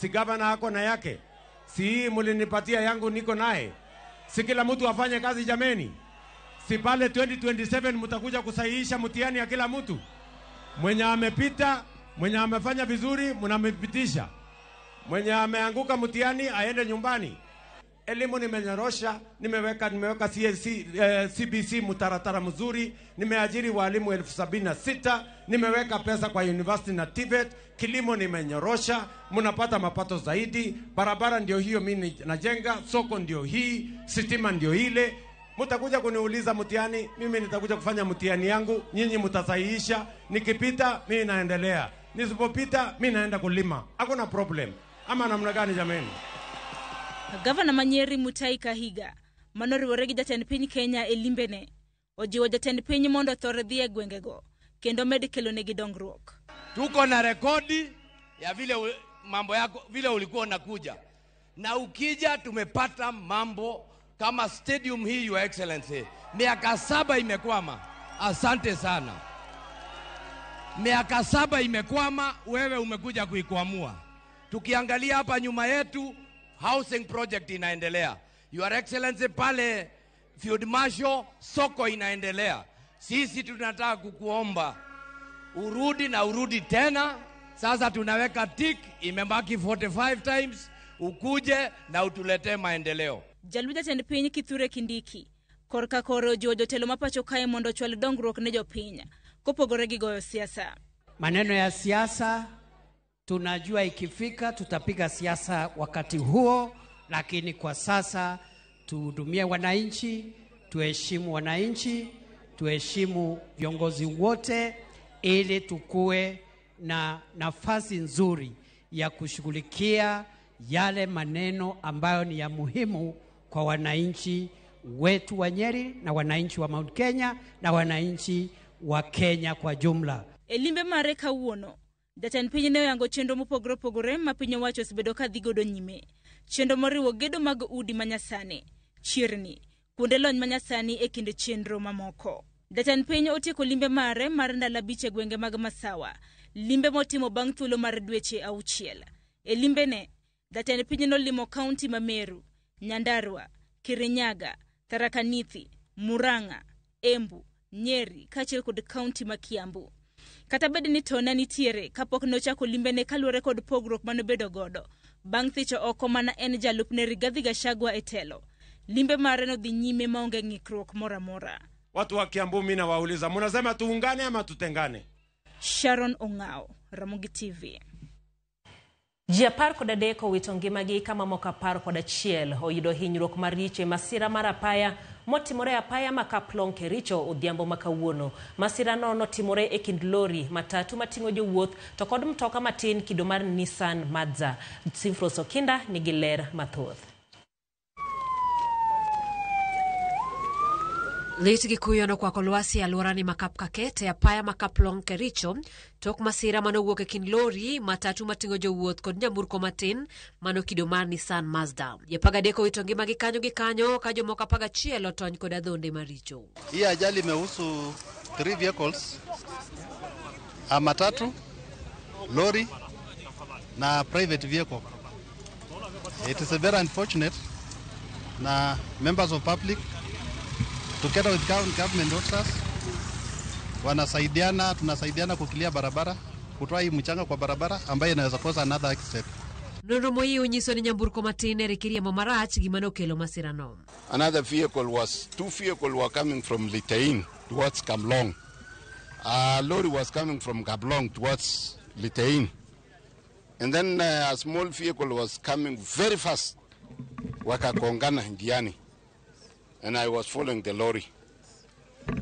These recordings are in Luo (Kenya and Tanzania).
Si gavana ako na yake? Si mulinipatia yangu niko naye? Si kila mtu afanye kazi jameni? Si pale 2027 mtakuja kusahihisha mtihani ya kila mtu? Mwenye amepita, mwenye amefanya vizuri, mnampitisha. Mwenye ameanguka mtihani aende nyumbani. Elimu nimenyorosha, nimeweka CBC mtaratara mzuri, nimeajiri walimu 76,000, nimeweka pesa kwa university na TVET, kilimo nimenyorosha, mnapata mapato zaidi, barabara ndio hiyo mimi najenga, soko ndio hii, sitima ndio ile. Mtakuja kuniuliza mtihani, mimi nitakuja kufanya mtihani yangu, nyinyi mtasahihisha, nikipita mimi naendelea, nisipopita mimi naenda kulima. Hakuna problem. Ama namna gani jameni? Gavana Manyeri Mutai Kahiga manoriwore gi jatend piny Kenya Elimbene ojiwo jatend piny mondo thoredhi e gwengego kendo med kelonegi dongruok. Tuko na rekodi ya vile mambo yako vile ulikuwa unakuja, na ukija tumepata mambo kama stadium hii, Your Excellency, miaka 7 imekwama. Asante sana. Miaka 7 imekwama, wewe umekuja kuikwamua. Tukiangalia hapa nyuma yetu, housing project inaendelea. Your Excellency, pale Field Marshal soko inaendelea. Sisi tunataka kukuomba urudi na urudi tena. Sasa tunaweka tick, imebaki 45 times, ukuje na utuletee maendeleo. Jaluja jatend piny Kithure Kindiki korka koro ojiwo jotelo mapacho kae mondo chwal dongruok ne jopiny kopogore gi goyo siasa. Maneno ya siasa tunajua ikifika tutapiga siasa wakati huo, lakini kwa sasa tuhudumie wananchi, tuheshimu wananchi, tuheshimu viongozi wote ili tukue na nafasi nzuri ya kushughulikia yale maneno ambayo ni ya muhimu kwa wananchi wetu wa Nyeri na wananchi wa Mount Kenya na wananchi wa Kenya kwa jumla. Elimbe mare kawuono jatend piny ne oyango chenro mopogore opogore ma piny owacho osebedo ka dhi godo nyime. Chenro moriwo gedo mag udi manyasani, chirni, kuonde lony manyasani e kind chenro mamoko. Jatend piny otieko limbe mare mar ndalo 5 e gwenge mag Masawa, limbe motimo bang' thuolo mar dweche 6. E limbe ne jatend piny nolimo kaunti ma Meru, Nyandarua, Kirinyaga, Tharaka Nithi, Murang'a, Embu, Nyeri kaachiel kod kaunti ma Kiambu. Kata bed ni tona nitiere kapok nochako limbe ne kaluwore kod pogruok manobedo godo bang' thicho oko mana en jalupne Rigathi Gachagua e telo, limbe mare no dhi nyime maonge ng'ikruok moramora. Watu wa Kiambu mimi nawauliza, mnasema tuungane ama tutengane? Sharon Ongao, Ramogi TV. Ji 13 owito ngimagi kama moko 11 oyudo hinyruok maricho e masira mar apaya motimore apaya ma Kaplong Kericho odhiambo ma kawuono. Masira no notimore e kind lori matatu mating'o jowuoth to kod mtoka matin kido mar Nissan Mazda. Simfros Okinda nigi ler mathoth. Liti gikuyono kwa kolwasi alworani Makapkakete apaya ma Kaplong Kericho tok masira manowuok e kind lori matatu mating'o jowuoth kod nyamburko matin mano kido mar Nissan Mazda. Japagadeko wito ngimagi kanyo ka jomoko 11 otony kod adhonde maricho. Hii ajali imehusu 3 vehicles, matatu, lori na private vehicle. It is very unfortunate na members of public together with government officers tunasaidiana kukilia barabara, kutoa hii mchanga kwa barabara ambayo inaweza cause another accident. Nonro moyi onyiso ni nyamburko matin rikiria mamarach gimano kelo masira no. Two vehicles were coming from Litein towards Kamlong. Lorry was coming from Kaplong towards Litein. And then a small vehicle was coming very fast, wakakongana njiani. And I was following the lorry.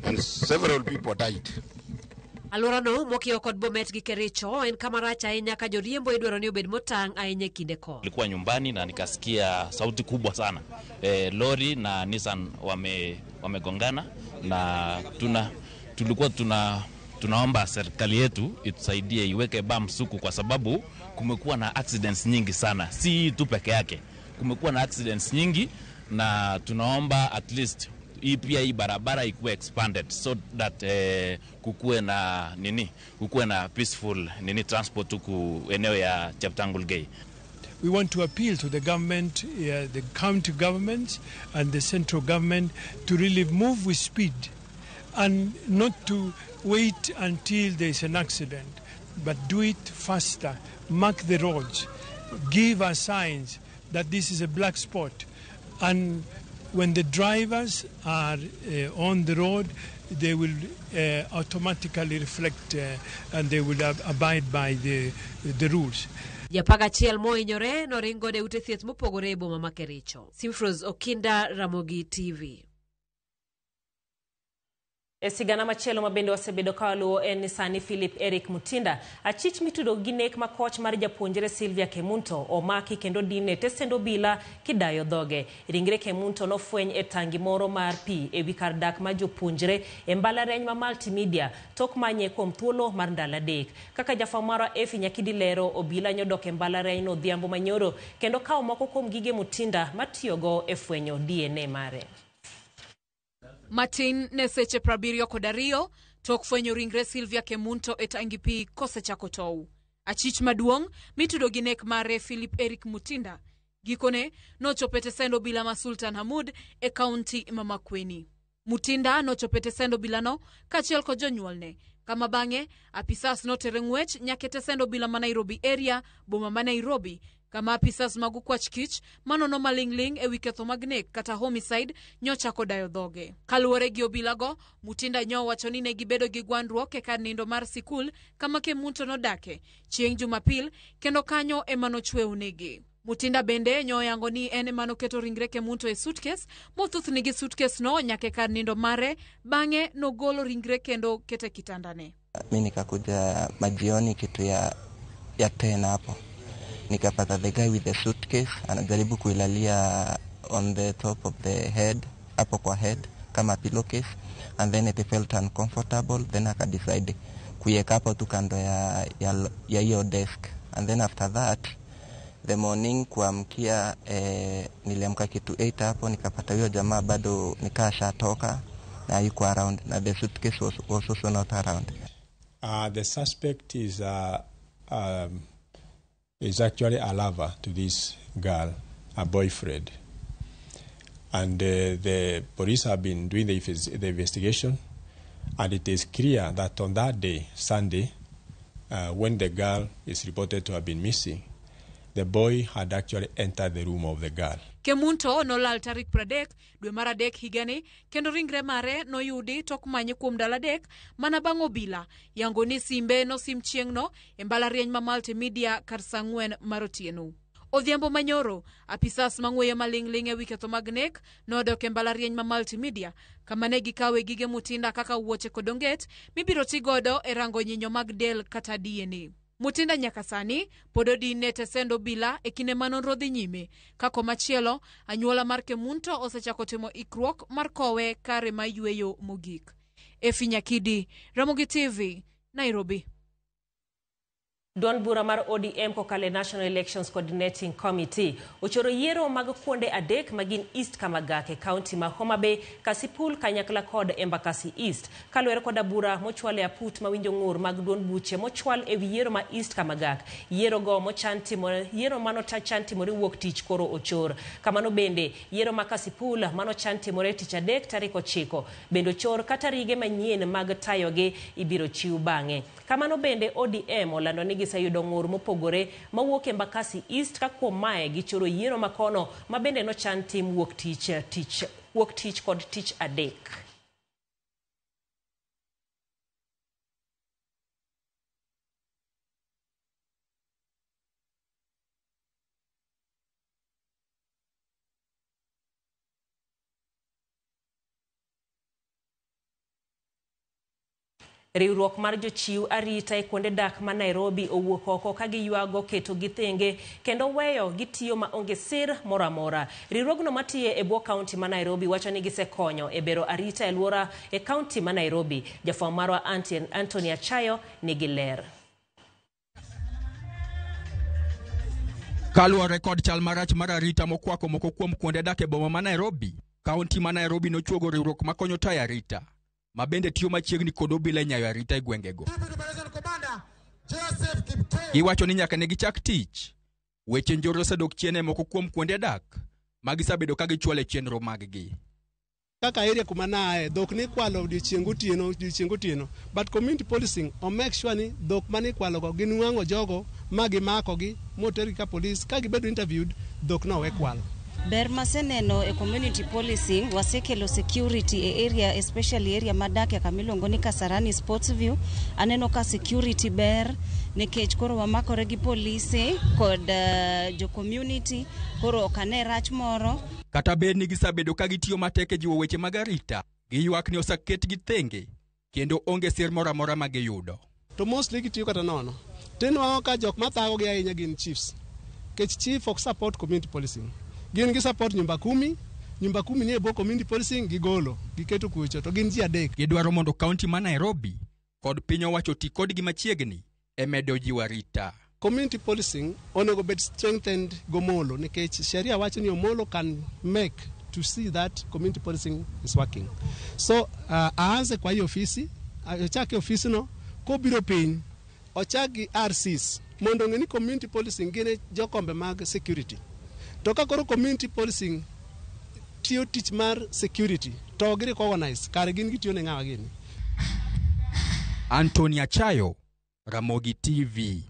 And several people died. Alora no mokio kod Bomet gi Kericho en kamarach ahinya ka joriembo idwaro ni obed motang' ahinya kinde ko. Nilikuwa nyumbani na nikasikia sauti kubwa sana. Lori na Nissan wamegongana na tulikuwa tunaomba serikali yetu itusaidie iweke bamsuku kwa sababu kumekuwa na accidents nyingi sana. Si tu peke yake. Kumekuwa na accidents nyingi na tunaomba at least hii barabara ikuwe expanded so that kukuwe na peaceful transport huku eneo ya Cheptangul Gay. we want to appeal to the government, the county governments and the central government to really move with speed and not to wait until there's an accident, but do it faster, mark the roads, give us signs that this is a black spot. And when the drivers are on the road, they will automatically reflect and they will abide by the rules. Japaga chiel mo inyore no ringo de ute thieth mopogore boma ma Kericho. Simfros Okinda, Ramogi TV. Sigana machielo mabende wasebedo kawaluo en sani Philip Eric Mutinda. Achich mitudo gi nek ma koch mar japuonjre Sylvia Kemunto omaki kendo dine tesendo bila kidayo dhoge. Ringre Kemunto nofweny e tangi moro mar pi e wi kar dak ma jopuonjre e mbalariany ma Multimedia tok manye kuom thuolo mar ndalo adek. Kaka jafamara Efi Nyakidi lero, obila nyodok e mbalariany no odhiambo manyoro kendo kawo moko kuom gige Mutinda matiyogo e fwenyo DNA mare. Martin ne seche 72 tok fwenyo ringre Sylvia Kemunto e tangi pi kosechako tow. Achich maduong' mitudo gi nek mare Philip Eric Mutinda gikone nochopete sendo bila ma Sultan Hamud e kaunti ma Makueni. Mutinda nochopete sendo bila no kachiel ko jonyuolne. Kama bang'e apisas notere ng'wech nyakete sendo bila ma Nairobi area boma ma Nairobi. Kama apisas magu kwach kich manono malingling e wiketho magnek kata homicide nyochako dayo dhoge. Kaluwore gi obilago, Mutinda nyo wacho ni ne gibedo gi gwandruok e kar nindo mar sikul kama Kemunto nodake chieng' Jumapil kendo kanyo emano chweu negi. Mutinda bende nyo yango ni ene mano keto ringre Kemunto e suitcase mothuth nigi suitcase no nyake kar nindo mare bang'e no golo ringre kendo kete kitandane. Mimi nikakuja majioni kitu ya 10 hapo. Nikapata the guy with the suitcase anajaribu kuilalia on the top of the head, hapo kwa head kama pillowcase, and then it felt uncomfortable, then akadecide kuiweka hapo tu kando ya hiyo desk. And then after that the morning kuamkia niliamka kitu 8 hapo, nikapata huyo jamaa bado nikashatoka na yuko around, na the suitcase was also not around. The suspect is actually a lover to this girl, a boyfriend. And the police have been doing the investigation, and it is clear that on that day, Sunday, when the girl is reported to have been missing, the boy had actually entered the room of the girl. Kemunto nolal tarik 30 dwe mar adek higani kendo ringre mare noyudi tok manye kuom dala dek mana bang' obila yango ni simbe no sim chieng'no e mbalariany ma Multimedia kar saa 4 mar otieno. Odhiambo manyoro apisas mang'weyo maling'ling e wi ketho mag nek nodok e mbalariany ma Multimedia kama ne gikawe gige Mutinda kaka wuoche kod onget mibiro tigodo e rango nyinyo mag del kata DNA. Mutinda nyaka sani pod odine tesendo bila e kinde manonro dhi nyime. Kako machielo, anyuola mar Kemunto osechako timo ikruok mar kowe kare ma yweyo mogik. Efi Nyakidi, Ramogi TV, Nairobi. Duond bura mar ODM kokale National Elections Coordinating Committee ochoro yiero mag kuonde adek magin East Kamagake County ma Homa Bay, Kasipul, Kanyakla kod Embakasi East. Kaluwore koda bura mochwale aput mawinjo ng'ur mag duond buche mochwal e wi yiero ma East Kamagak. Yiero go yiero mano chantimore wuok tich koro ochor. Kamano bende yiero ma Kasipul mano chantimore tich adek tarik 9 bende ochor kata rige manyien mag tayoge ibiro chiw bang'e. Kamano bende ODM olando ni giseyudo ng'ur mopogore mawuok Embakasi East ka kuom mae gichoro yiero makono ma bende no chan tim wuok tich kod tich adek. Riwruok mar jochiw arita e kuonde dak ma Nairobi owuok oko ka giywago keto githenge kendo weyo gitiyo ma onge sir moramora. Riwruogno matiye e bwo kaunti ma Nairobi wacho ni gisekonyo e bero arita e luora e kaunti ma Nairobi. Jafwambo marwa Anthony Achayo nigi ler. Kaluwore kod chal marach mar arita mokwako moko kuom kuonde dak e boma ma Nairobi, kaunti ma Nairobi nochuogo riwruok makonyo tayo arita mabende tiyo machiegni kod obila nyayo arita e gwengego. Iwacho ni nyaka ne gichak tich, Weche njore osedok chien e moko kuom kuonde dak magisabedo ka gichwalo chenro mag-gi. Kaka area kumanae dhok ni kwalo odiochieng' otieno, but community policing o make sure ni dhok mani kwalo go ginuang'o jogo magimako gi motergi ka police ka gibedo interviewed dhok no we kwalo. Ber maseneno e community policing wasekelo security e area, especially area madake kamilongo ni Kasarani Sports View. Aneno ka security ber nikech koro wamakore gi polise kod jo community, koro okane rach moro. Kata bed ni gisabedo ka gitiyo matek e jiwo weche mag arita, giywak ni osaket gi thenge kendo onge sir moro amora ma giyudo. To mostly gitiyo kata nono. Tinwang'o ka jok mathago gi ahinya gin chiefs. Kech chief ok support community policing. Gin gi support nyumba kumi ni e bo community policing gigolo, giketo kucho, to gin ji adek. Gidwaro mondo kaunti ma Nairobi kod piny owacho ti kodgi machiegni e medo jiwo arita. Community policing onego bed strengthened gomolo nikech sheria wacho ni omolo can make to see that community policing is working. So aanze kwa hiyo ofisi, ochake ofisi no, kobiro piny, ochaki RCs, mondo ng'eni community policing gine jokombe mag security. To ka koro community policing tiyo tich mar security, to giri organize, kare gin gitiyo ne ng'awa gini. Antonia Chayo, Ramogi TV.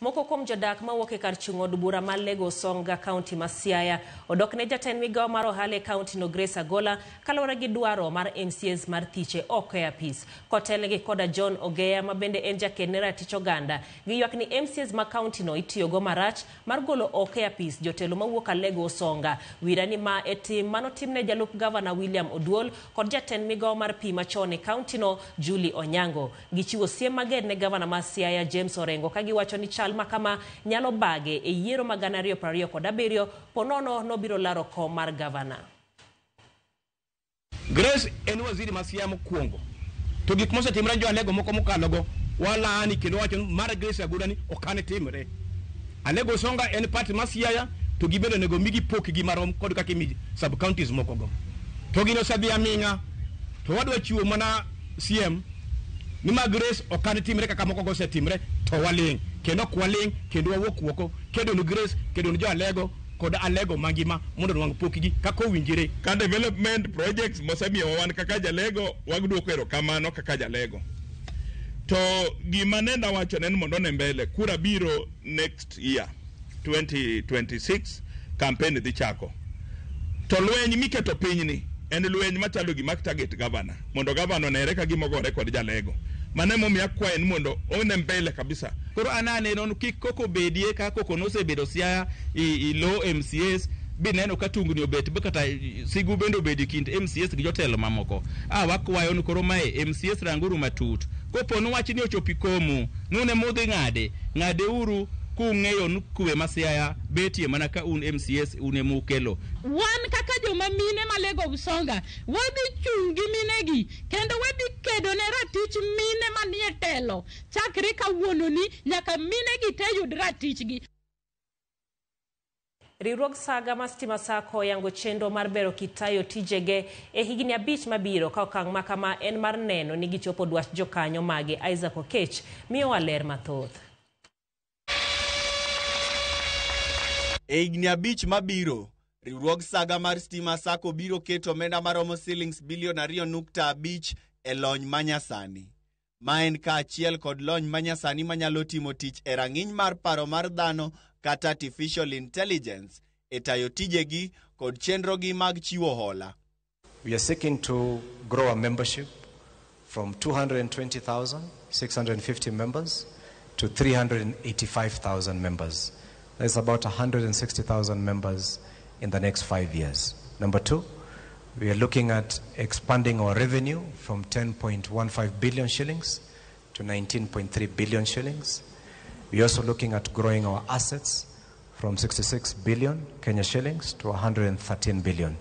Moko kuom jodak mawuok e kar chung' od bura mar Lagos Songa County ma Siaya odok ne jatend migawo mar ohala e kaunti no Grace Agola kaluwore gi dwaro mar MCAs mar thiche oko e apis. Kotelnegi koda John Ogeya ma bende en jaked ne ratich oganda giywak ni MCAs ma kaunti no itiyogo marach mar golo oko e apis jotelo mawuok a Lagos Songa. Wirani ma e tim manotimne jalup gavana William Oduol kod jatend migawo mar pi machon e kaunti no Julie Onyango. Gichiwo siem mager ne gavana ma Siaya James Orengo ka giwacho ni chal makama nyalo bage e yiero ma 2027 ponono nobiro laro kom mar gavana. Grace en waziri ma Siaya mokwongo. To gik mosetimre jo Alego moko mokalogo wala ani kendo wacho mar Grace Agola ni okane timre. Alego Songa en party ma Siaya to gibedo nego migi pok gi marom kod kaka migi sub counties moko go. To gino sabi aminga to wadwa chiwo mana CM ni ma Grace okane timre kaka moko go setimre to waling kendo kwaling kendo wawuok woko kendo no Grace kendo no jo Alego kod Alego mangima mondo wang pokgi kako winjire ka development projects mosemiyo wan kaka Jalego wagduoko erokamano kaka Jalego. To gima nenda wacho nen mondo ne mbele kura biro next year 2026 campaign dhi chako. To lweny miketo pinyni en lweny machalo gi mag target governor mondo governor nere ka gimogore kod Jalego. Mane momiya kwae ni mondo one mbele kabisa. Koro anane non kik koko bedie ka koko nosebedo Siaya i low MCAs bineno ka tungni obet be kata sigu bende obedi kind MCAs gi jotelo mamoko. Wakwayo ni koro mae MCAs ranguru matut. Kopo no wachi ni ochopi komu nune mudhi ng'ade uru kung'eyo kuwe ma Siaya betie mana ka un MCAs une mukelo. Wan kaka joma mine ma Lagos Songa wadhi chungi minegi kendo wadhi kedo ne ratich mine manie telo chakre kawuono ni nyaka minegi te yud ratichgi. Riwruog Saga ma Stima Sacco yango chenro mar bero kitayo tijege e higni 5 mabiro ka okang' makama en mar neno ni gichopo dwach jokanyo mage. Isaac Okech miyo waler mathoth. E higni 5 mabiro, riwruog Saga mar Stima Sacco biro keto omenda maromo shillings bilion 2.5 e lony manyasani. Ma en kaachiel kod lony manyasani manyalo timo tich e rang'iny mar paro mar dhano kata artificial intelligence e tayo tijegi kod chenrogi mag chiwo hola. We are seeking to grow our membership from 220,650 members to 385,000 members. There's about 160,000 members in the next 5 years. Number 2, we are looking at expanding our revenue from 10.15 billion shillings to 19.3 billion shillings. We're also looking at growing our assets from 66 billion Kenya shillings to 113 billion.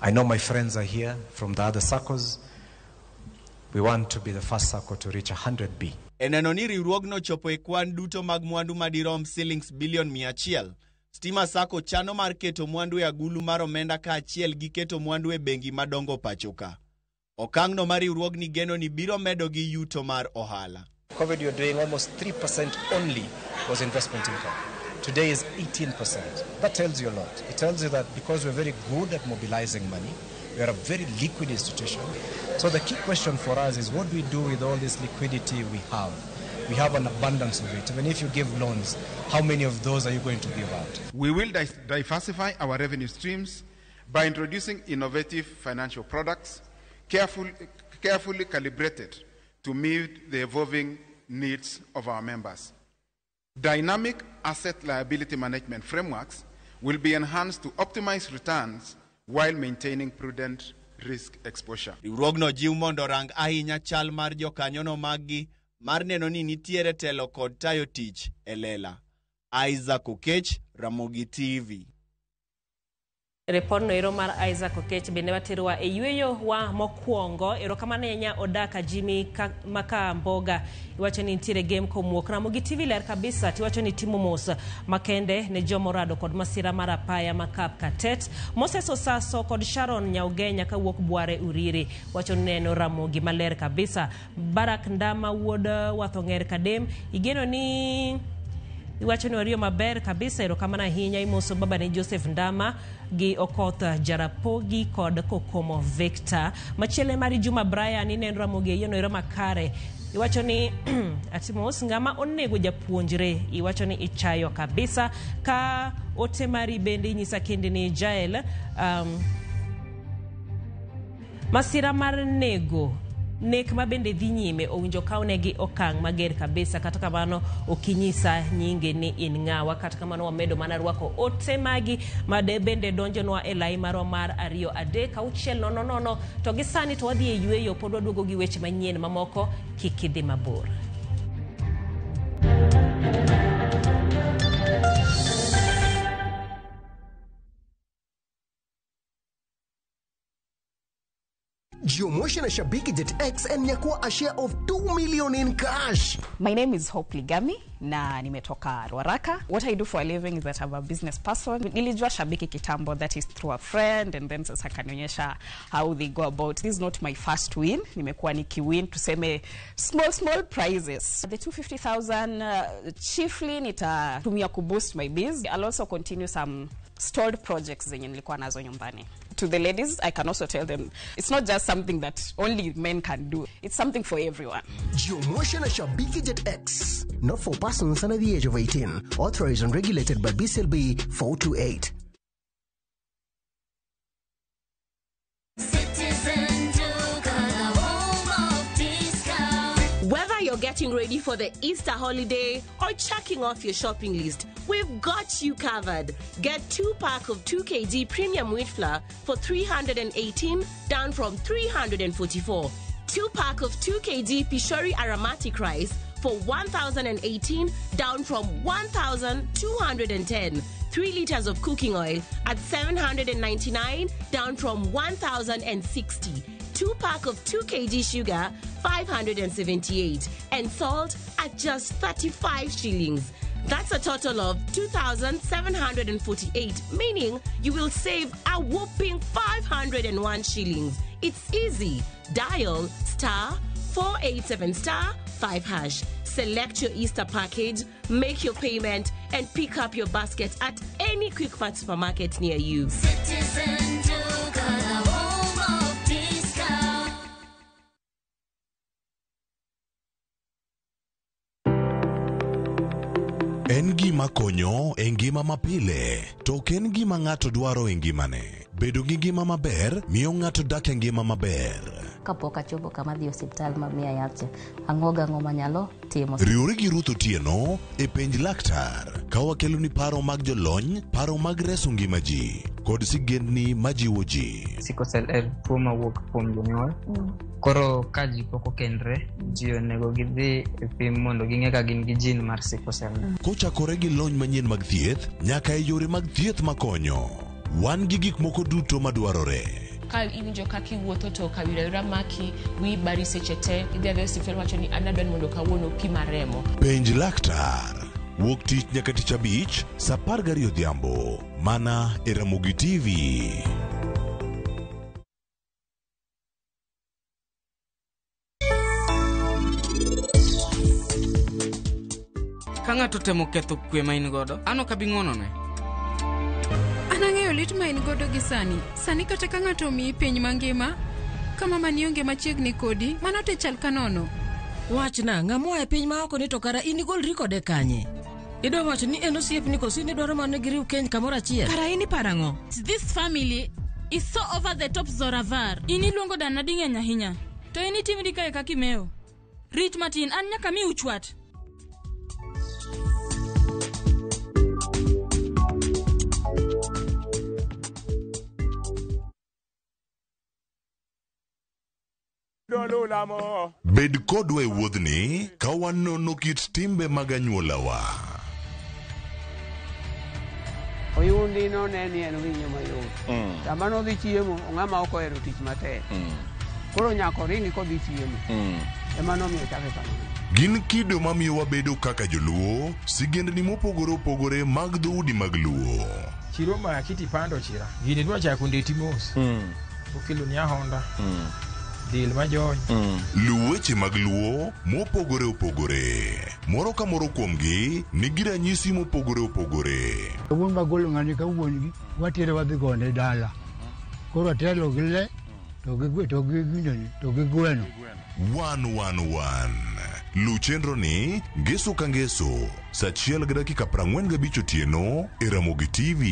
I know my friends are here from the other SACCOs. We want to be the first SACCO to reach 100B. Eneno ni riwruogno chopo e kwan duto mag mwandu madirom shillings bilion 100. Stima Sacco chano mar keto mwandu e agulu mar omenda kaachiel gi keto mwandu e bengi madongo pachoka. Okang'no mar riwruogni geno ni biro medo gi yuto mar ohala. COVID, you're doing almost 3% only was investment income. Today is 18%. That tells you a lot. It tells you that because we're very good at mobilizing money, we are a very liquid institution. So the key question for us is what do we do with all this liquidity we have? We have an abundance of it. Even if you give loans, how many of those are you going to give out? We will diversify our revenue streams by introducing innovative financial products, carefully calibrated to meet the evolving needs of our members. Dynamic asset liability management frameworks will be enhanced to optimize returns while maintaining prudent risk exposure. Riwruogno jiw mondo rang ahinya chal mar jokanyono maggi mar neno ni nitiere telo kod tayo tich e lela. Isaac Okech, Ramogi TV. Report no ero mar Isaac Okech bende watirwa e yueyo wa mokwongo erokamano nya odaka Jimmy maka mboga iwacho ni ntiere game komwok Ramogi TV ler kabisa tiwacho ni timo mos makende ne jomorado kod masira mar apaya makap katet Moses Osaso kod Sharon Nyaugenya kawuok Bware Uriri wacho neno Ramogi maler kabisa Barak Ndama wuod Wathonger Kadem igeno ni iwacho ni wario maber kabisa erokamano ahinya imoso baba ni Joseph Ndama gi Okoth Jarapogi kod Kokomo Victor machiele mari Juma Brian ineno Ramogi yeno ero makare iwacho ni atimos ngama onego japuonjre iwacho ni ichayo kabisa ka ote mari bende nyisa kende ni Jael masira mar nek mabende dhi nyime owinjo kawnegi okang mager kabisa kata kamano okinyisa nyinge ni in ngawa kata kamano wamedo mana rwako ote magi made bende donjonwa e lai marwa mar 2-3-6-9 to gisani to wadhi e yueyo pod waduogo gi weche manyien mamoko kikidhi mabor. Jiomotion Shabiki Jet X and nyakua a share of 2 million in cash. My name is Hope Ligami na nimetoka Ruaraka. What I do for a living is that I'm a business person. Nilijua Shabiki kitambo, that is through a friend, and then sasa kanionyesha how they go about. This is not my first win. Nimekuwa nikiwin tuseme small prizes. The 250,000 chiefly nitatumia kuboost my biz. I'll also continue some stalled projects zenye nilikuwa nazo nyumbani. To the ladies, I can also tell them it's not just something that only men can do. It's something for everyone. Jiomotion Shabiki Jet X. Not for persons under the age of 18. Authorized and regulated by BCLB 428. Whether you're getting ready for the Easter holiday or checking off your shopping list, we've got you covered. Get 2-pack of 2 kg premium wheat flour for 318, down from 344. 2-pack of 2 kg Pishori aromatic rice for 1,018, down from 1,210. 3 liters of cooking oil at 799, down from 1,060. 2-pack of 2 kg sugar, 578, and salt at just 35 shillings. That's a total of 2,748, meaning you will save a whopping 501 shillings. It's easy. Dial *487*5#. Select your Easter package, make your payment, and pick up your basket at any Quick Mart supermarket near you. Citizen Duga, home of discount. En gima konyo e ngima mapile, to ken gima ng'ato dwaro e ngimane. Bedo gi ngima maber miyo ng'ato dak e ngima maber. Kapok achopo kama dhi osiptal mamiya yath, ang'oga ng'oma nyalo timo. Riwri gi Ruth Otieno e penj laktar, ka wakelo ni paro mag jolony, paro mag reso ngima ji, kod sigendni majiwo ji. Sickle cell en tuo mawuok kuom jonyuol. Koro ka ji pok okendre, ji onego gidhi e pim mondo ging'e ka gin gi jin mar sickle cell. Kochakore gi lony manyien mag thieth, nyaka e yore mag thieth makonyo. Wan gi gik moko duto madwarore. Ka iwinjo kaki wuotho to kawira maki wi bari seche te idhi adhi osiptal wacho ni anadwani mondo kawuono pima remo. Penj laktar. Wuok tich nyaka tich abich, saa 12 odhiambo, mana e Ramogi TV. Ka ng'ato temo ketho kwe ma in godo, an ok abi ng'wonone. An ang'eyo lit ma in godo gi sani kata ka ng'ato omiyi piny mangima, kama mani onge machiegni kodi, mano te chal kanono. Wachna, ng'amoa e piny ma oko ni to kara in igol rikode kanye? Idwa wacho ni en osiepni kosi ni dwaro mana giriw keny kamoro achiel? Kara in parang'o? This family is so over the top Zoravar. In iluongo dana ding'eny ahinya. To in itimri kae kaka imeo. Rit matin, an nyaka mi uchwat. Bed kodwa e wuodhni ka wanono kit timbe mag anyuolawa. Oyundi no neni en winyo mayot. Sama nodhi chiemo, ng'ama ok ohero tich matek. Koro nyako ringi kodhi chiemo. Ema nomiyo chake kamano. Gin kido mamiyo wabedo kaka joluo, sigendni mopogore opogore mag dhoudi mag luo. Chiro ma kiti pando chira. Gini dwa chako ndeti mos. Okelo ni ahonda. Dil majony. Luweche mag luo mopogore opogore. Moro ka moro kuomgi nigi ranyisi mopogore opogore. Wuon magolo ng'ani ka wuongi watere wadhi gone dala. Koro atelo gi le to gi gweno. 111 Lu chenro ni ngeso ka ngeso saa 1:45 otieno e Ramogi TV.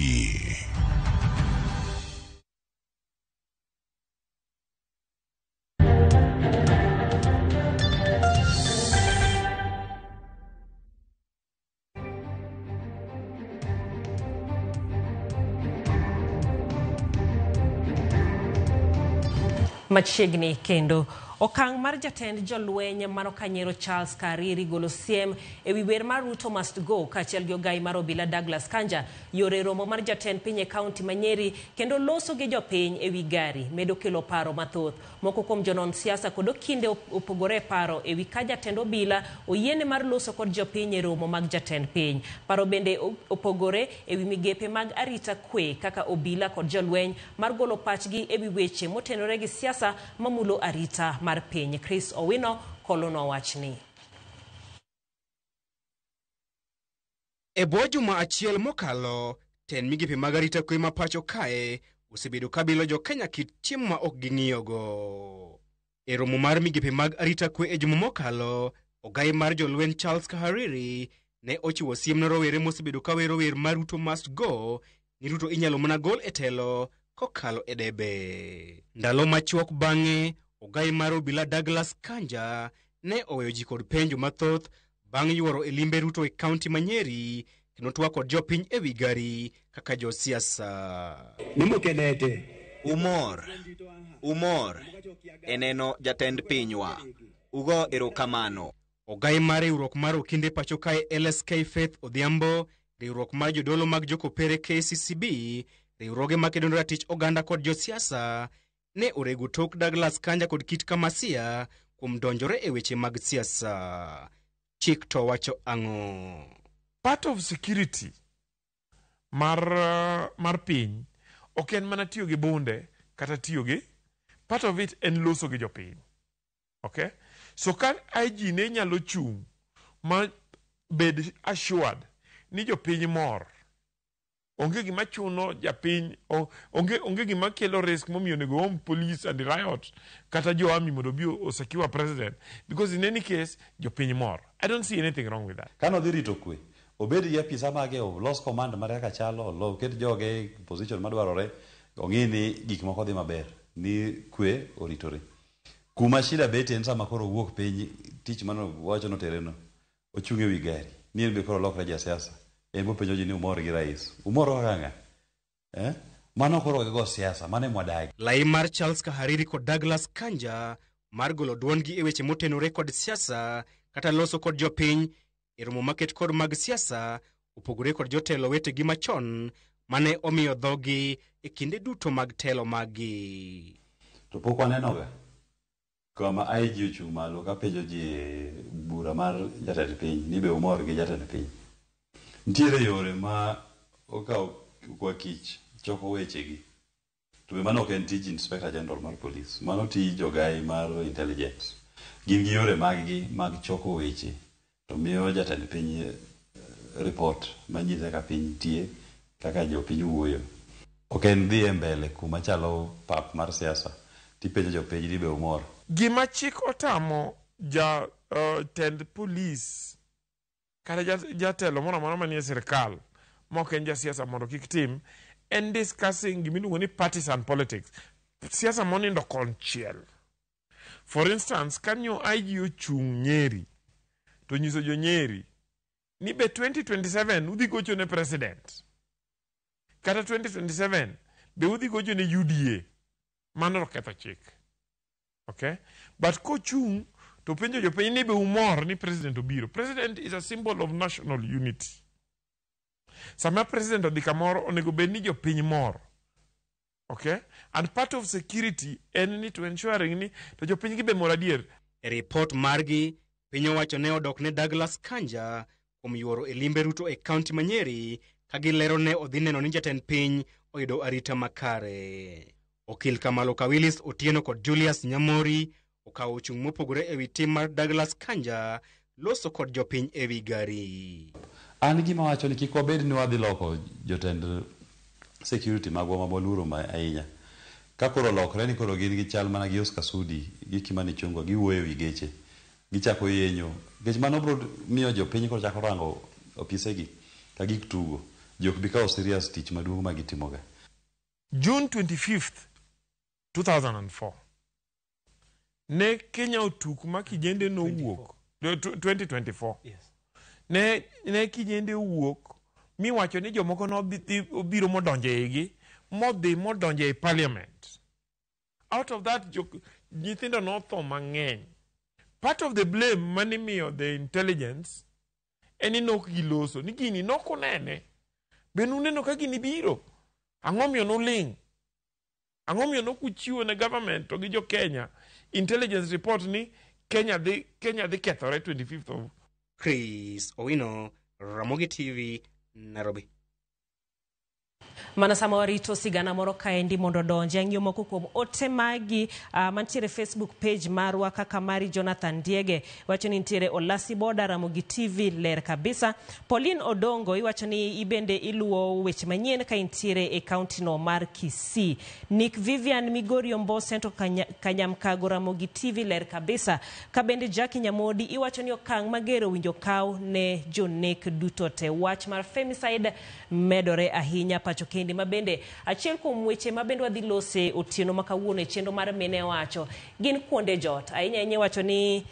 Machiegni kendo okang' mar jatend jolweny mano Kanyero Charles Kariri golo siem ewi wer mar Ruto Must Go kaachiel gi ogai mar obila Douglas Kanja yore romo mar jatend piny e kaunti ma Nyeri kendo loso gi jopiny ewi gari medo kelo paro mathoth. Moko kuom jonon siasa kod okinde opogore paro ewi ka jatend obila oyiene mar loso kod jopiny e romo mag jatend piny. Paro bende opogore ewi migepe mag arita kwe kaka obila kod jolweny mar golo pachgi ewi weche motenore gi siasa mamulo arita mar piny. Chris Owino kolono wachni. E bwo juma achiel mokalo, ten migepe mag arita kwe ma pacho kae osebedo kabilo jo Kenya kit chiemo ma ok ging'iyogo. E romo mar migepe mag arita kwe e juma mokalo, ogai mar jolweny Charles Kariri ne ochiwo siem ne rowere mosebedo ka wero wer mar Ruto Must Go ni Ruto inyalo mana gol e telo kokalo e debe. Ndalo machuok bang'e, ogai mar obila Douglas Kanja ne oweyo ji kod penjo mathoth bang' yuoro e limbe Ruto e kaunti ma Nyeri kendo twak kod jopiny e wi gari kaka josiasa. Nimukenete umor eneno jatend pinywa ugo erokamano. Ogai mar riwruok mar okinde pacho kae LSK Faith Odhiambo, riwruok mar jodolo mag jokopere KCCB, riwruoge makedo ne ratich oganda kod josiasa ne orego tok Douglas Kanja kod Kit Kamasia kuom donjore e weche mag siasa. Chik to wacho ang'o? Part of security mar piny ok en mana tiyo gi bunde kata tiyo gi, part of it en loso gi jopiny. Okay? So ka IG ne nyalo chung ma bed assured ni jopiny mor, onge gima chuno japiny, onge gima kelo risk momiyo nego home police and riot kata jo army mondo bi osecure president, because in any case jopiny mor. I don't see anything wrong with that. Kano dhi rito kwe, obed gi apisa mage los command mare ka chalo, lo ket joge position madwarore, ong'ini gik moko dhi maber, ni kwe oritore. Kuma shida bete en sama koro wuok piny tich mano wacho no tereno, ochunge wi gari, ni en be koro lokre jasiasa. En bo penjo ji ni umor gi rais. Umoro kaka ng'a? Mano koro go siasa, mane mwadagi. Lai mar Charles Kariri kod Douglas Kanja mar golo duongi e weche motenore kod siasa kata loso kod jopiny e romo maket kod mag siasa opogore kod jotelo wetegi machon mane omiyo dhogi e kinde duto mag telo magi. To pok wanenoga kama IG ochung' malo ka penjo ji bura mar jatend piny ni be umor gi jatend piny. Ntiere yore ma okaw kwa kich choko wechegi. To be mano ok en tij Inspector General mar Police, mano tij jogai mar intelligence. Gin gi yore mag choko weche to miyo jatend piny report manyise ka piny tie kaka jopiny wuoyo. Ok en dhi mbele kuma chalo pap mar siasa tipenjo jopiny ni be umor. Gima chik otamo tend police kata jatelo moro amora manie sirkal mok en jasiasa mondo kik tim en discussing gimiluongo ni partisan politics. Siasa monindo konchiel. For instance, kanyo IG ochung' Nyeri to nyiso jo Nyeri ni be 2027 udhi gocho ne president. Kata 2027 be udhi gocho ne UDA. Mano ketho chik. Okay? But kochung' to penjo jopiny ni be umor ni president obiro. President is a symbol of national unity. Sama president odhi kamoro onego bed ni jopiny mor. Okay? And part of security en ni to ensuring ni to jopiny gi be mor adier. E report margi, piny owacho ne odok ne Douglas Kanja kuom yuoro e limbe Ruto e kaunti ma Nyeri ka gilero ne odhi neno ni jatend piny oyudo arita makare. Okil Kamalo Kawilis Otieno kod Julius Nyamori okawo ochung' mopogore ewi tim mar Douglas Kanja loso kod jopiny ewi gari. An gima wacho ni kik wabed ni wadhi loko jotend security magwa maboluoro ahinya. Ka koro lokre ni koro gin gi chal mana gi Oscar Sudi gi Kimani Ichung'wa giwuoyo ewi geche. Gichako yenyo. Gech mano bro miyo jopiny koro chako rango opisegi ka gik tugo. Jok bikawo serious tich maduong' ma gitimoga. June 25th, 2004. Ne Kenya otuk ma kijende no wuok. 2024. Yes. Ne kijende wuok mi wacho ni jomoko no obiro modonje igi modonje e parliament. Out of that nyithindo no tho mang'eny. Part of the blame mani miyo the intelligence eni nok giloso ni gini nok onene. Benuneno ka gini biro. Ang'o miyo noling'? Ang'o miyo nokuchiwo ne government to gi jo Kenya intelligence report ni Kenya dhi kethore 25th of Chris Owino, Ramogi TV, Nairobi. Mana sama warito sigana moro kaendi mondo donje ng'iyo moko kuom ote magi mantiere Facebook page marwa kaka mari Jonathan Diege wacho ni ntiere Olasi Boda Ramogi TV ler kabisa. Pauline Odongo iwacho ni ibende iluo weche manyien ka intiere e county no mar Kisii. Nick Vivian Migori Ombo Sento Kanyamkago Ramogi TV ler kabisa. Kabende Jackie Nyamodi iwacho ni okang' magero winjo kaw ne jonek duto te. Wach mar femicide medore ahinya pacho kendi mabende achiel kuom weche mabende wadhi lose otieno makawuono e chenro mar mine wacho gin kuonde jot ahinya wacho ni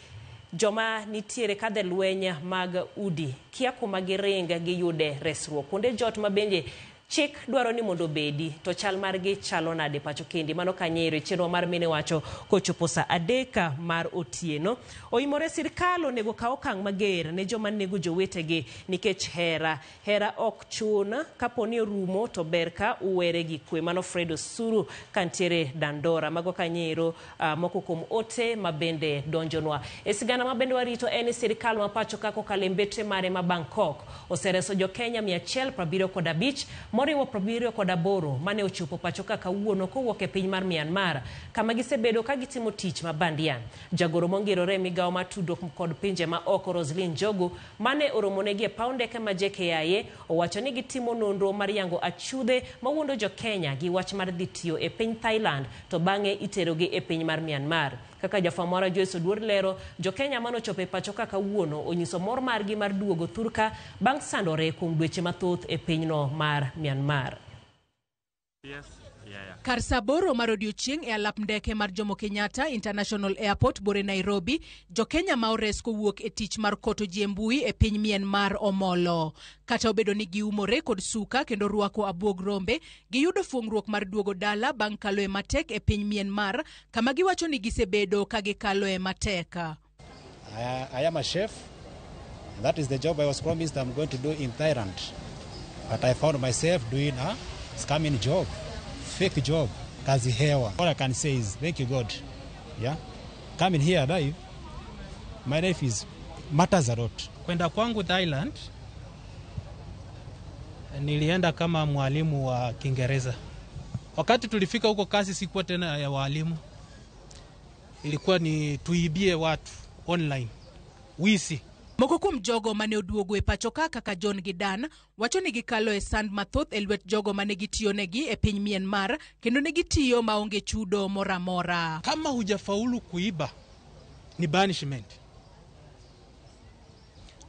joma nitiere kadhe lweny mag udi kia kuma giringa giyude resruok kuonde jot mabende chik dwaro ni mondo bedi to chal margi chalo nade pacho kendi mano kanyero chenro mar mine wacho kochopo sa 3 mar otieno oimore sirkal onego kaw okang' mager ne joma nego jowetegi nikech hera ok chun kaponi orumo to ber ka uwere gi kwe mano Fredo Suru kantiere Dandora mago kanyero moko kuom ote mabende donjonwa e sigana mabende warito en sirkal ma pacho kako kalembetre mare ma Bangkok osereso jo Kenya 175 moriwo 78 mane ochopo pacho kaka wuono kowuok e piny mar Myanmar kama gisebedo ka gitimo tich mabandia. Jagoro mongirore migawo matudok kod pinje ma oko Roslyn Jogu mane oromonegi e paw ndeke ma JKIA owacho ni gitimo nonro mar yango achudhe mawuondo jo Kenya gi wach mar dhi tiyo e piny Thailand to bang'e iterogi e piny mar Myanmar. Kaka jafamora Joyce Oduor lero jo Kenya mano chope pacho kaka wuono onyiso mor margi mar duogo Thurka bang' sandore kuom dweche mathoth e pinyno mar Myanmar. Kar saboro mar odiochieng' e alap ndeke mar Jomo Kenyatta International Airport bore Nairobi, jo Kenya ma ores kowuok e tich mar koto ji e mbui e piny Myanmar omolo. Kata obedo ni giumore kod suka kendo ruako abuog rombe, giyudo fuong'ruok mar duogo dala bang' kalo e matek e piny Myanmar, kama giwacho ni gisebedo ka gikalo e matek. I am a chef. That is the job I was promised I'm going to do in Thailand. But I found myself doing a scamming job. Fake job, kazi hewa. All I can say is thank you God. Yeah, coming here live, my life is matters a lot. Kwenda kwangu Thailand, nilienda kama mwalimu wa Kiingereza. Wakati tulifika huko kazi sikuwa tena ya walimu, ilikuwa ni tuibie watu online, wisi. Moko kuom jogo mane oduogo e pacho kaka John Gidan wacho ni gikalo e sand mathoth e lwet jogo mane gitiyo negi e piny Myanmar kendo ne gitiyo maonge chudo moramora. Kama hujafaulu kuiba ni banishment.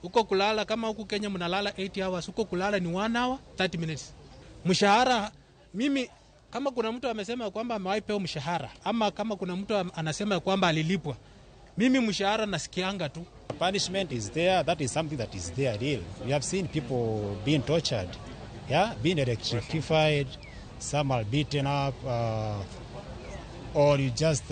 Uko kulala kama huku Kenya mnalala 8 hours, uko kulala ni 1 hour 30 minutes. Mshahara mimi kama kuna mtu amesema kwamba amewaipewa mshahara ama kama kuna mtu anasema kwamba alilipwa, mimi mshahara nasikianga tu. Punishment is there, that is something that is there real. We have seen people being tortured, being electrified, some are beaten up, or you just,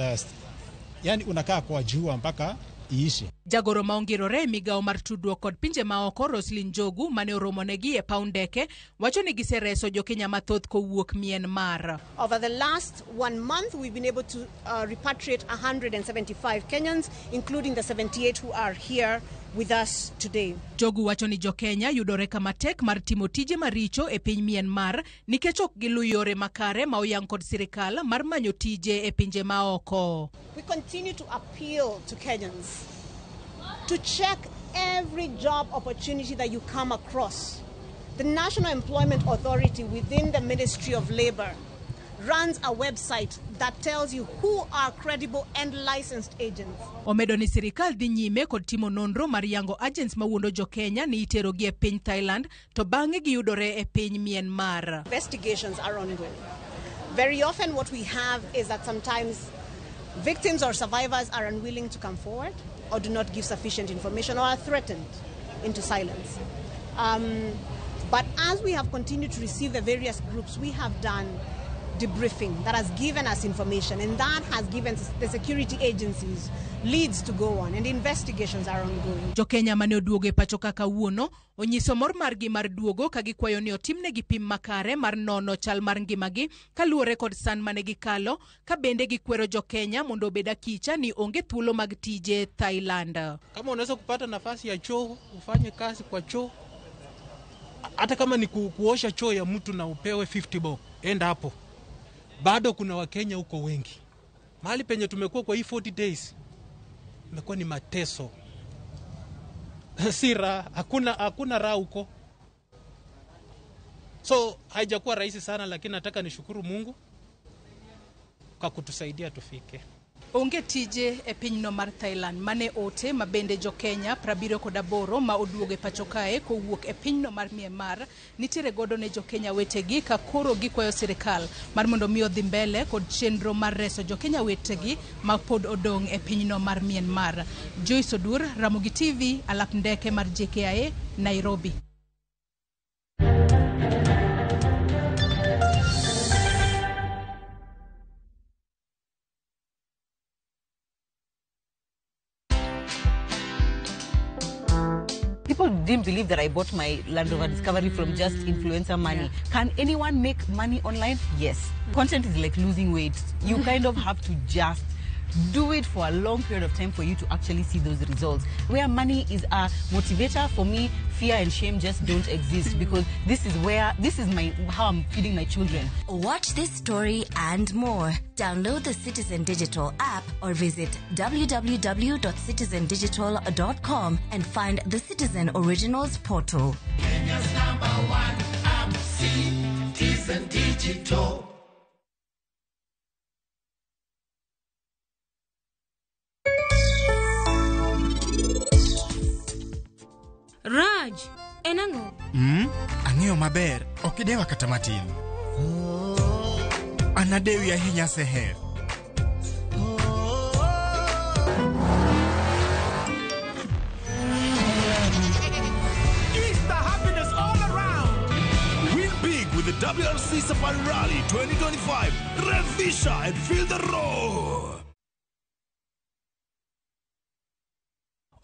yani unakaa kwa jua mpaka iishi. Jagoro maongirore migao mar tudruok kod pinje maoko Roslyn Njogu mane oromonegi e paw ndeke wacho ni gisereso jokenya mathoth kowuok Myanmar. Over the last 1 month, we've been able to repatriate 175 Kenyans, including the 78 who are here with us today. Njogu wacho ni jokenya yudore kama tek mar timo tije maricho e piny Myanmar nikech ok gilu yore makare ma oyang kod sirikal mar manyo tije e pinje maoko. We continue to appeal to Kenyans to check every job opportunity that you come across. The National Employment Authority within the Ministry of Labor runs a website that tells you who are credible and licensed agents. Omedo ni sirikal dhi nyime kod timo nonro mar yango agents mawuondo jo Kenya ni iterogi e piny Thailand to bang'e giyudore e piny Myanmar. Investigations are ongoing. Very often what we have is that sometimes victims or survivors are unwilling to come forward or do not give sufficient information or are threatened into silence. But as we have continued to receive the various groups, we have done debriefing that has given us information, and that has given the security agencies leads to go on, and investigations are ongoing. Jo Kenya mane oduogo e pacho kaka wuono onyiso mor margi mar duogo ka gikwayo ni otimne gi pim makare mar nono chal mar ngimagi kaluwore kod san mane gikalo, ka bende gikwero jo Kenya mondo obeda kicha ni onge thuolo mag tije Thailand. Kama unaweza kupata nafasi ya choo ufanye kazi kwa choo, hata kama ni kuosha choo ya mtu na upewe 50 bob, enda hapo. Bado kuna Wakenya huko wengi. Mahali penye tumekuwa kwa hii 40 days imekuwa ni mateso. Sira, hakuna raha huko. So haijakuwa rahisi sana, lakini nataka nishukuru Mungu kwa kutusaidia tufike. Onge tije e pinyno mar Thailand mane ote mabende jo Kenya 78 ma oduogo e pacho kae kowuok e pinyno mar Myanmar nitiere godo ne jo Kenya wetegi ka koro gikwayo sirikal mar mondo mi odhi mbele kod chenro mar reso jo Kenya wetegi ma pod odong e pinyno mar Myanmar. Joyce Odur, Ramogi TV, alap ndeke mar JKIA, Nairobi. People didn't believe that I bought my Land Rover Discovery from just influencer money. Yeah. Can anyone make money online? Yes. Content is like losing weight. You kind of have to just do it for a long period of time for you to actually see those results. Where money is a motivator, for me, fear and shame just don't exist, because this is how I'm feeding my children. Watch this story and more. Download the Citizen Digital app or visit www.citizendigital.com and find the Citizen Originals portal. Kenya's #1 app, Citizen Digital. Raj, enango? Ang'eyo maber, ok idewa kata matin. Anadewi ahinya seher. Easter happiness all around. Win big with the WRC Safari Rally 2025. Revisha and feel the roar.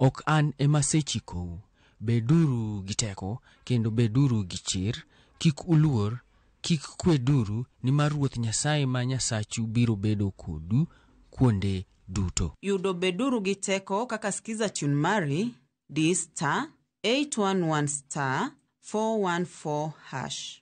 Ok an emasechikou. Beduru giteko, kendo beduru gichir, kik uluor, kik kweduru, nimar Ruoth Nyasaye ma Nyasachu biro bedo kodu kuonde duto. Yudo beduru giteko kaka skiza tune mari, di star 811 star 414 hash.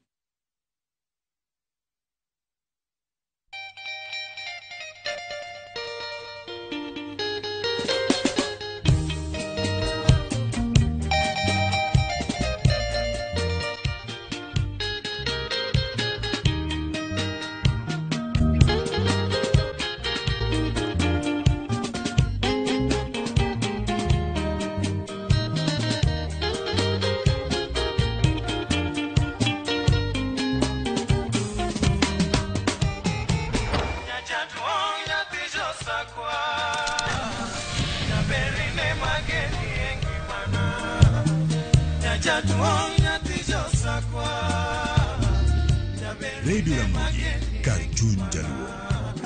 Radio Ramogi, kar chuny jaluo.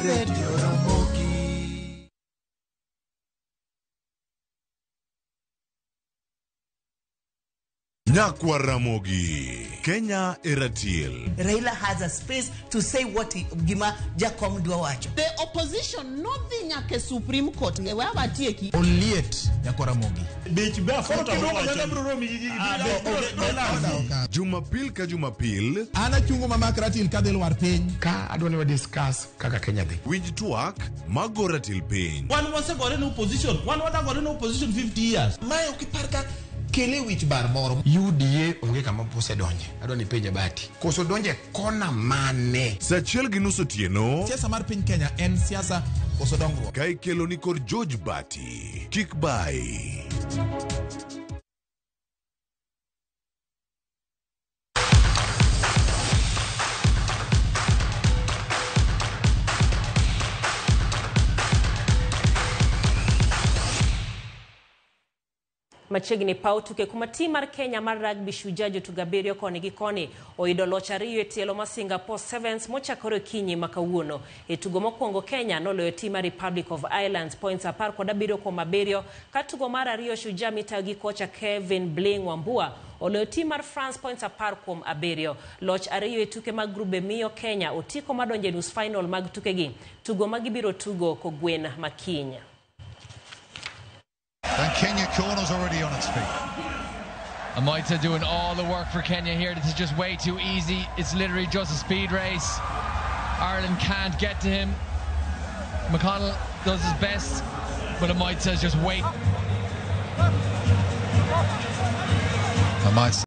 Radio Ramogi. Nyakwa Ramogi, Kenya Eratiel. Raila has a space to say what Gima Jakom Duawacho. The opposition, nothing like a Supreme Court. Oliet Nyakwa Ramogi. Jumapil ka Jumapil. Ana chungo mama Ratil kadel war piny. Ka adwani wa discuss kaka Kenya dhi. Winj twak mago Ratil piny. One was got no opposition. One was got no opposition 50 years. Mai okiparka kele wich bar moro. UDA onge kama pose donje. Adwani penja bati. Koso donje kona mane. Sachiel gi nus otieno. Siasa mar piny Kenya en siasa koso dongruok. Ka ikelo ni kod George Bati. Kik bai. Machiegni pau tuke kuma tim mar Kenya mar rugby Shujaa jotugaberio koni gi koni oyudo loch ariyo e tielo ma Singapore Sevens mochakore kinyi makawuono. E tugo mokwongo Kenya noloyo tim mar Republic of Ireland points 17-7 ka tugo mar ariyo Shujaa mitayo gi kocha Kevin Bling Wambua oloyo tim mar France points 10-7. Loch ariyo e tuke mag grube miyo Kenya otiko madonje nus final mag tuke gi. Tugo magibiro tugo kogwen makinya. And Kenya corner's already on its feet. Amaita doing all the work for Kenya here. This is just way too easy. It's literally just a speed race. Ireland can't get to him. McConnell does his best, but Amaita is just wait. Amaita